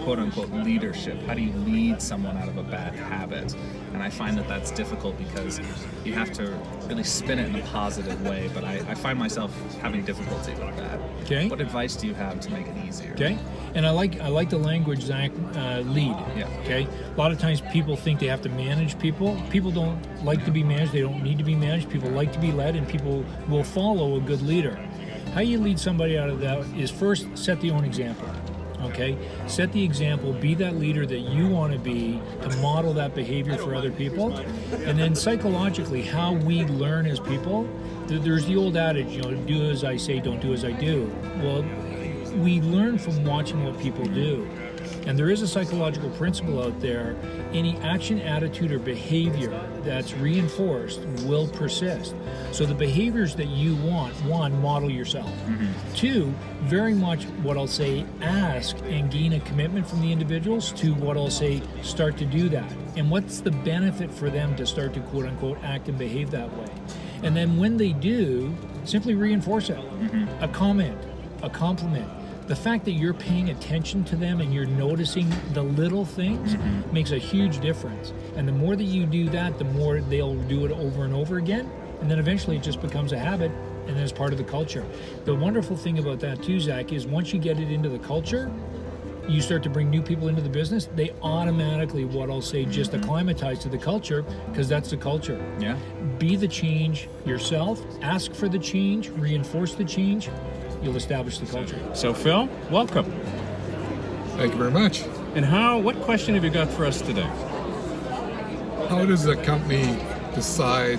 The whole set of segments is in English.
quote-unquote leadership. How do you lead someone out of a bad habit? And I find that that's difficult because you have to really spin it in a positive way, but I find myself having difficulty with that. Okay. What advice do you have to make it easier? Okay. And I like the language, Zach, lead. Yeah. Okay. A lot of times people think they have to manage people. People don't like to be managed. They don't need to be managed. People like to be led, and people will follow a good leader. How you lead somebody out of that is first set the own example. Okay, set the example, be that leader that you want to be, to model that behavior for other people. And then psychologically, how we learn as people, there's the old adage, do as I say, don't do as I do. Well, we learn from watching what people do. And there is a psychological principle out there. Any action, attitude, or behavior that's reinforced will persist. So the behaviors that you want, one, model yourself. Mm-hmm. Two, very much what I'll say, ask and gain a commitment from the individuals to what I'll say, start to do that. And what's the benefit for them to start to quote unquote act and behave that way? And then when they do, simply reinforce it. Mm-hmm. A comment, a compliment. The fact that you're paying attention to them and you're noticing the little things makes a huge difference. And the more that you do that, the more they'll do it over and over again. And then eventually it just becomes a habit and then it's part of the culture. The wonderful thing about that too, Zach, is once you get it into the culture, you start to bring new people into the business, they automatically, what I'll say, just acclimatize to the culture because that's the culture. Yeah. Be the change yourself, ask for the change, reinforce the change. You'll establish the culture. So Phil, welcome. Thank you very much. And what question have you got for us today? How does a company decide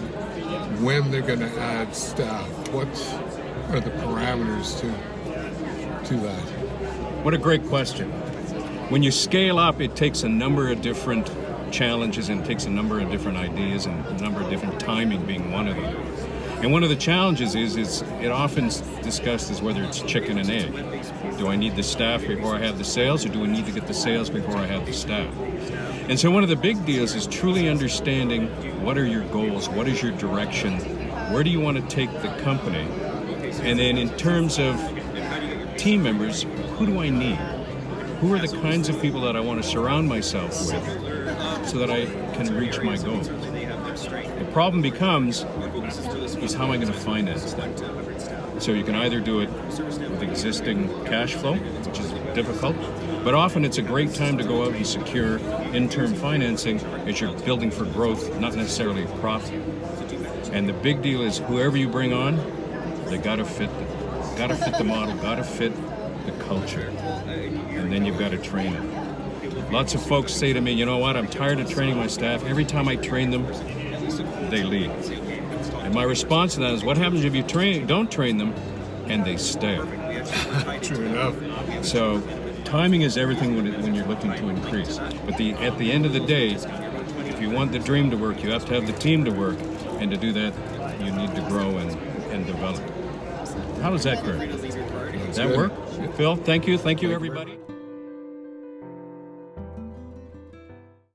when they're going to add staff? What are the parameters to that? What a great question. When you scale up, it takes a number of different challenges and it takes a number of different ideas and a number of different timing being one of them. And one of the challenges is it often discussed as whether it's chicken and egg. Do I need the staff before I have the sales, or do I need to get the sales before I have the staff? And so one of the big deals is truly understanding what are your goals, what is your direction, where do you want to take the company? And then in terms of team members, who do I need? Who are the kinds of people that I want to surround myself with so that I can reach my goals? The problem becomes, is how am I going to finance that? So you can either do it with existing cash flow, which is difficult, but often it's a great time to go out and secure interim financing as you're building for growth, not necessarily profit. And the big deal is whoever you bring on, they got to fit the model, got to fit the culture, and then you've got to train them. Lots of folks say to me, you know what, I'm tired of training my staff. Every time I train them, they leave. And my response to that is, what happens if you don't train them and they stay? True enough. So timing is everything when you're looking to increase. But at the end of the day, if you want the dream to work, you have to have the team to work. And to do that, you need to grow and develop. How does that work? Does that work? Phil, thank you. Thank you, everybody.